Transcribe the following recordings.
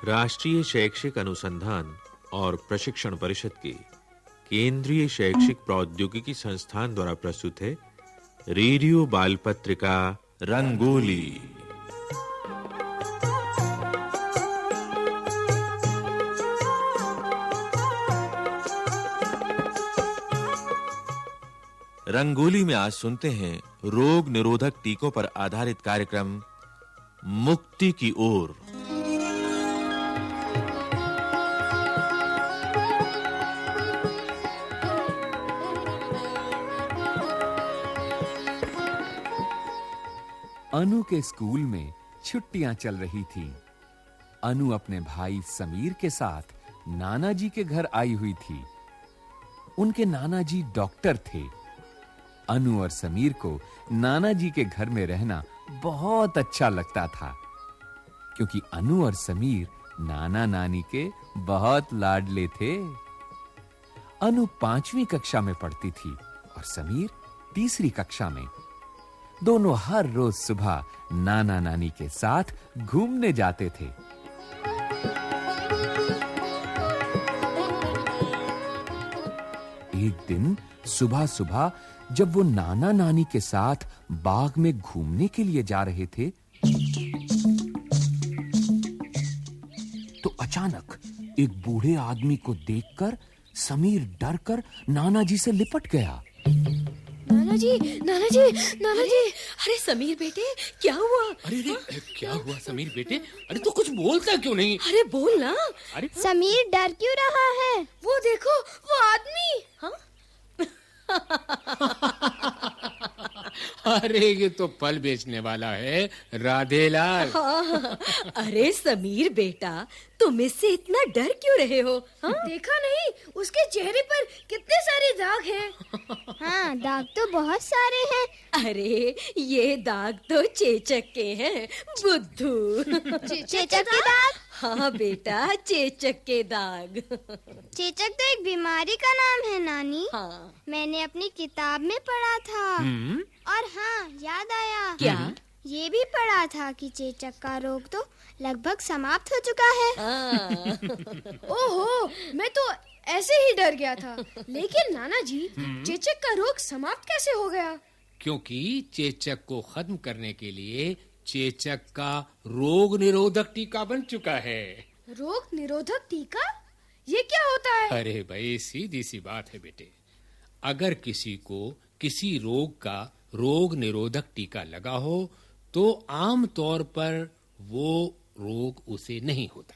राष्ट्रीय शैक्षिक अनुसंधान और प्रशिक्षण परिषद के केंद्रीय शैक्षिक प्रौद्योगिकी संस्थान द्वारा प्रस्तुत है रेडियो बाल पत्रिका रंगोली। रंगोली में आज सुनते हैं रोग निरोधक टीकों पर आधारित कार्यक्रम मुक्ति की ओर। अनु के स्कूल में छुट्टियां चल रही थीं। अनु अपने भाई समीर के साथ नाना जी के घर आई हुई थी। उनके नाना जी डॉक्टर थे। अनु और समीर को नाना जी के घर में रहना बहुत अच्छा लगता था, क्योंकि अनु और समीर नाना नानी के बहुत लाडले थे। अनु 5वीं कक्षा में पढ़ती थी और समीर 3री कक्षा में। दोनों हर रोज सुबह नाना नानी के साथ घूमने जाते थे। एक दिन सुबह-सुबह जब वो नाना नानी के साथ बाग में घूमने के लिए जा रहे थे, तो अचानक एक बूढ़े आदमी को देखकर समीर डरकर नाना जी से लिपट गया। नाना जी, अरे समीर बेटे, क्या हुआ? अरे क्या हुआ समीर बेटे? अरे तू कुछ बोलता क्यों नहीं? अरे बोल ना। अरे समीर डर क्यों रहा है? वो देखो, वो आदमी। हाँ? अरे ये तो फल बेचने वाला है, राधेलाल। हाँ, अरे समीर बेटा, तुम इससे इतना डर क्यों रहे हो? हाँ? देखा नहीं, उसके चेहरे पर कितने सारे दाग हैं। हाँ, दाग तो बहुत सारे हैं। अरे ये दाग तो चेचक के हैं, बुद्धू। चेचक के दाग? हाँ बेटा, चेचक के दाग। चेचक तो एक बीमारी का नाम है नानी। हाँ। मैंने अपनी किताब में पढ़ा था। और हाँ, याद आया। क्या? ये भी पढ़ा था कि चेचक का रोग तो लगभग समाप्त हो चुका है। ओहो, मैं तो ऐसे ही डर गया था। लेकिन नाना जी, चेचक का रोग समाप्त कैसे हो गया? क्योंकि चेचक को खत्म करने के लिए चेचक का रोग निरोधक टीका बन चुका है। रोग निरोधक टीका? ये क्या होता है? अरे भाई, सीधी सी बात है बेटे। अगर किसी को किसी रोग का रोग निरोधक टीका लगा हो तो आम तौर पर वो रोग उसे नहीं होता।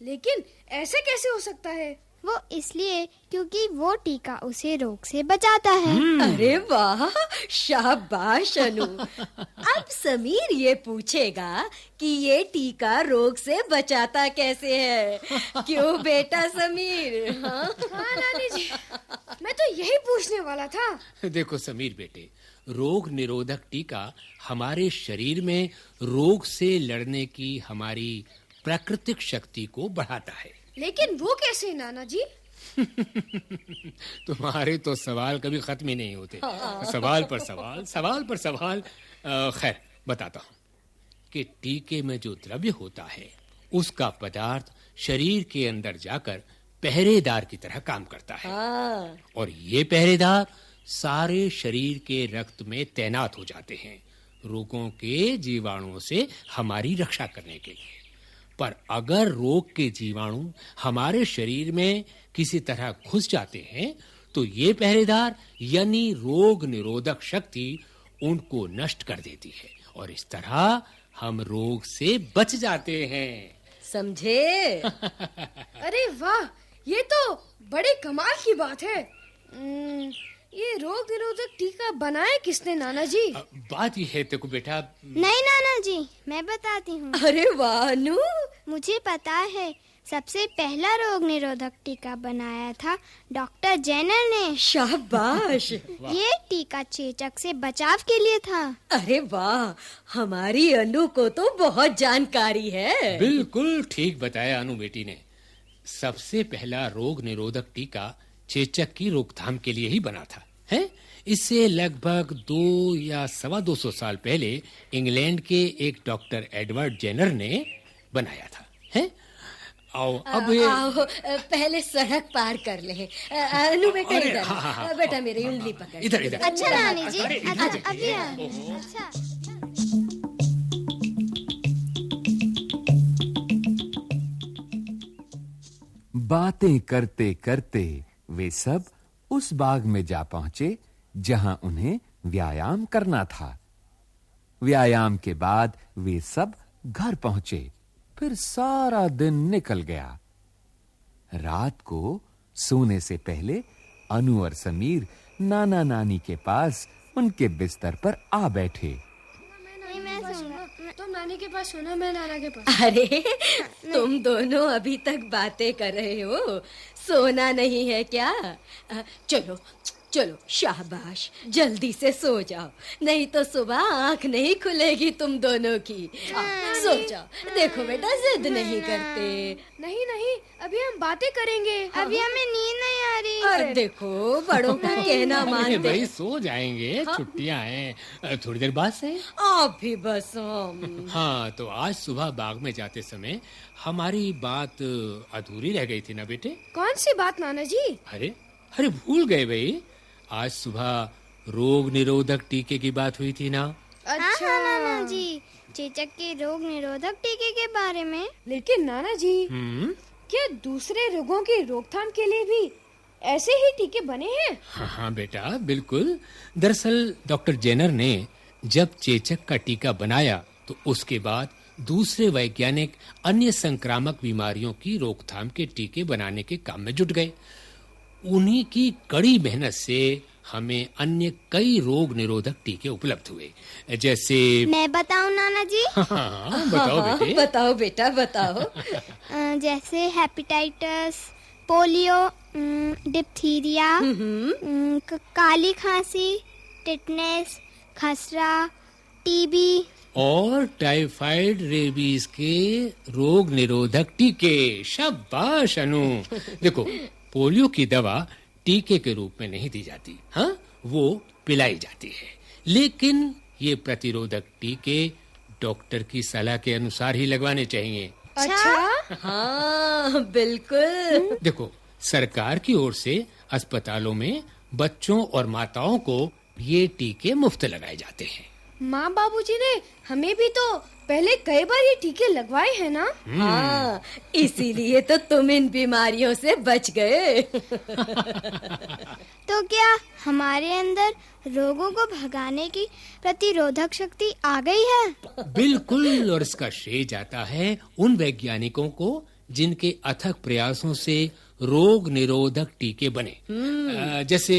लेकिन ऐसे कैसे हो सकता है? वो इसलिए क्योंकि वो टीका उसे रोग से बचाता है। अरे वाह, शाबाश अनु। अब समीर ये पूछेगा कि ये टीका रोग से बचाता कैसे है। क्यों बेटा समीर? हाँ नानी जी, मैं तो यही पूछने वाला था। देखो समीर बेटे, रोग निरोधक टीका हमारे शरीर में रोग से लड़ने की हमारी प्राकृतिक शक्ति को बढ़ाता है। लेकिन वो कैसे नाना जी? तुम्हारे तो सवाल कभी खत्म ही नहीं होते। सवाल पर सवाल। खैर बताता हूँ कि टीके में जो द्रव्य होता है उसका पदार्थ शरीर के अंदर जाकर पहरेदार की तरह काम करता है। और ये पहरेदार सारे शरीर के रक्त में तैनात हो जाते हैं रोगों के जीवाणुओं से हमारी रक्षा करने के लिए। पर अगर रोग के जीवाणु हमारे शरीर में किसी तरह घुस जाते हैं तो ये पहरेदार यानी रोग निरोधक शक्ति उनको नष्ट कर देती है और इस तरह हम रोग से बच जाते हैं। समझे? अरे वाह, ये तो बड़े कमाल की बात है। ये रोग निरोधक टीका बनाया किसने नाना जी? बात ये है तेको बेटा। नहीं नाना जी, मैं बताती हूँ। अरे वाह अनु, मुझे पता है। सबसे पहला रोग निरोधक टीका बनाया था डॉक्टर जेनर ने। शाबाश। ये टीका चेचक से बचाव के लिए था। अरे वाह, हमारी अनु को तो बहुत जानकारी है। बिल्कुल ठीक बताया अनु बेटी ने। सबसे पहला रोग निरोधक टीका चेचक की रोकथाम के लिए ही बना था, है? इससे लगभग 2 या 225 साल पहले इंग्लैंड के एक डॉक्टर एडवर्ड जेनर ने बनाया था, है? आओ अब ये आओ, पहले सड़क पार कर ले। अनु बेटा अरे, इधर, हाँ, बेटा मेरी उंगली पकड़। इधर इधर अच्छा नानी जी, अरे, इधर, अभी अच्छा। बातें करते करते वे सब उस बाग में जा पहुंचे जहां उन्हें व्यायाम करना था। व्यायाम के बाद वे सब घर पहुंचे। फिर सारा दिन निकल गया। रात को सोने से पहले अनु और समीर नाना नानी के पास उनके बिस्तर पर आ बैठे। मैं सोऊंगा। तुम नानी के पास सोना, मैं नाना के पास। अरे तुम दोनों अभी तक बातें कर रहे हो, सोना नहीं है क्या? चलो चलो, शाबाश, जल्दी से सो जाओ, नहीं तो सुबह आंख नहीं खुलेगी तुम दोनों की। सो जाओ। देखो बेटा, जिद नहीं करते। नहीं नहीं, अभी हम बातें करेंगे। अभी हमें नींद नहीं आ रही। और देखो, बड़ों का कहना अरे मानते। भाई सो जाएंगे, छुट्टियां हैं, थोड़ी देर बाद से। आप भी बस। हाँ, तो आज सुबह बाग में जाते समय हमारी बात अधूरी रह गई थी ना बेटे? कौन सी बात नाना जी? अरे अरे भूल गए भाई, आज सुबह रोग निरोधक टीके की बात हुई थी ना? अच्छा नाना जी, चेचक के रोग निरोधक टीके के बारे में। लेकिन नाना जी, क्या दूसरे रोगों की रोकथाम के लिए भी ऐसे ही टीके बने हैं? हाँ बेटा, बिल्कुल। दरअसल डॉक्टर जेनर ने जब चेचक का टीका बनाया तो उसके बाद दूसरे वैज्ञानिक अन्य संक्रामक बीमारियों की रोकथाम के टीके बनाने के काम में जुट गए। उन्हीं की कड़ी मेहनत से हमें अन्य कई रोग निरोधक टीके उपलब्ध हुए, जैसे। मैं बताऊं नाना जी? हाँ, बताओ बेटे। बताओ बेटा, बताओ। जैसे हेपेटाइटिस, पोलियो, डिप्थीरिया, काली खांसी, टिटनेस, खसरा, टीबी और टाइफाइड, रेबीज के रोग निरोधक टीके। शाबाश अनु। देखो, पोलियो की दवा टीके के रूप में नहीं दी जाती, हाँ, वो पिलाई जाती है। लेकिन ये प्रतिरोधक टीके डॉक्टर की सलाह के अनुसार ही लगवाने चाहिए। अच्छा? हाँ बिल्कुल। देखो, सरकार की ओर से अस्पतालों में बच्चों और माताओं को ये टीके मुफ्त लगाए जाते हैं। माँ बाबूजी ने हमें भी तो पहले कई बार ये टीके लगवाए हैं ना? हाँ, इसीलिए तो तुम इन बीमारियों से बच गए। तो क्या हमारे अंदर रोगों को भगाने की प्रतिरोधक शक्ति आ गई है? बिल्कुल, और इसका श्रेय जाता है उन वैज्ञानिकों को जिनके अथक प्रयासों से रोग निरोधक टीके बने। जैसे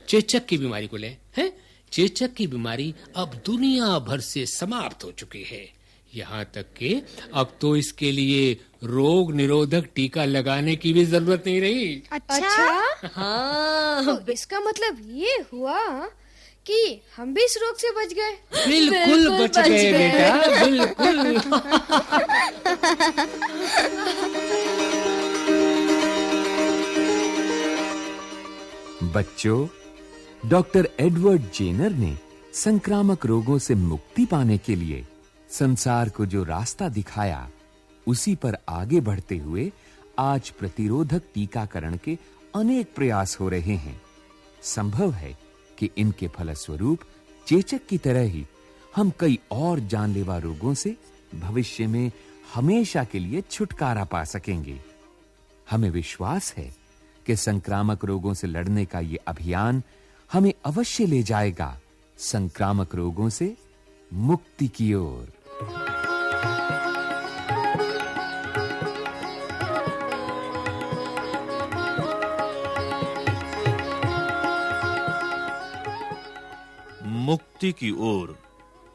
चेचक की बीमारी को लें, हैं? चेचक की बीमारी अब दुनिया भर से समाप्त हो चुकी है। यहाँ तक कि अब तो इसके लिए रोग निरोधक टीका लगाने की भी जरूरत नहीं रही। अच्छा? हाँ, तो इसका मतलब ये हुआ कि हम भी इस रोग से बच गए। बिल्कुल बच गए बेटा, बिल्कुल। बच्चों, डॉक्टर एडवर्ड जेनर ने संक्रामक रोगों से मुक्ति पाने के लिए संसार को जो रास्ता दिखाया, उसी पर आगे बढ़ते हुए आज प्रतिरोधक टीकाकरण के अनेक प्रयास हो रहे हैं। संभव है कि इनके फलस्वरूप चेचक की तरह ही हम कई और जानलेवा रोगों से भविष्य में हमेशा के लिए छुटकारा पा सकेंगे। हमें विश्वास है कि संक्रामक रोगों से लड़ने का ये अभियान हमें अवश्य ले जाएगा संक्रामक रोगों से मुक्ति की ओर। मुक्ति की ओर।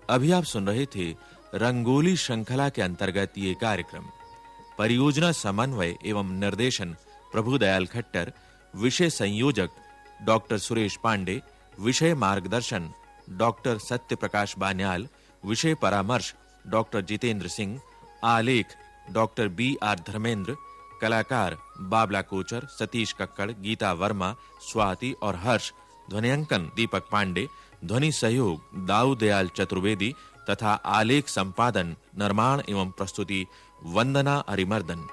अभी आप सुन रहे थे रंगोली श्रृंखला के अंतर्गत ये कार्यक्रम। परियोजना समन्वय एवं निर्देशन प्रभुदयाल खट्टर, विषय संयोजक डॉक्टर सुरेश पांडे, विषय मार्गदर्शन डॉक्टर सत्यप्रकाश बान्याल, विषय परामर्श डॉक्टर जितेंद्र सिंह, आलेख डॉक्टर बी.आर. धर्मेंद्र, कलाकार बाबला कोचर, सतीश कक्कड़, गीता वर्मा, स्वाति और हर्ष, ध्वनियांकन दीपक पांडे, ध्वनि सहयोग दाऊ दयाल चतुर्वेदी तथा आलेख संपादन, निर्माण एवं प्रस्तुति वंदना अरिमर्दन।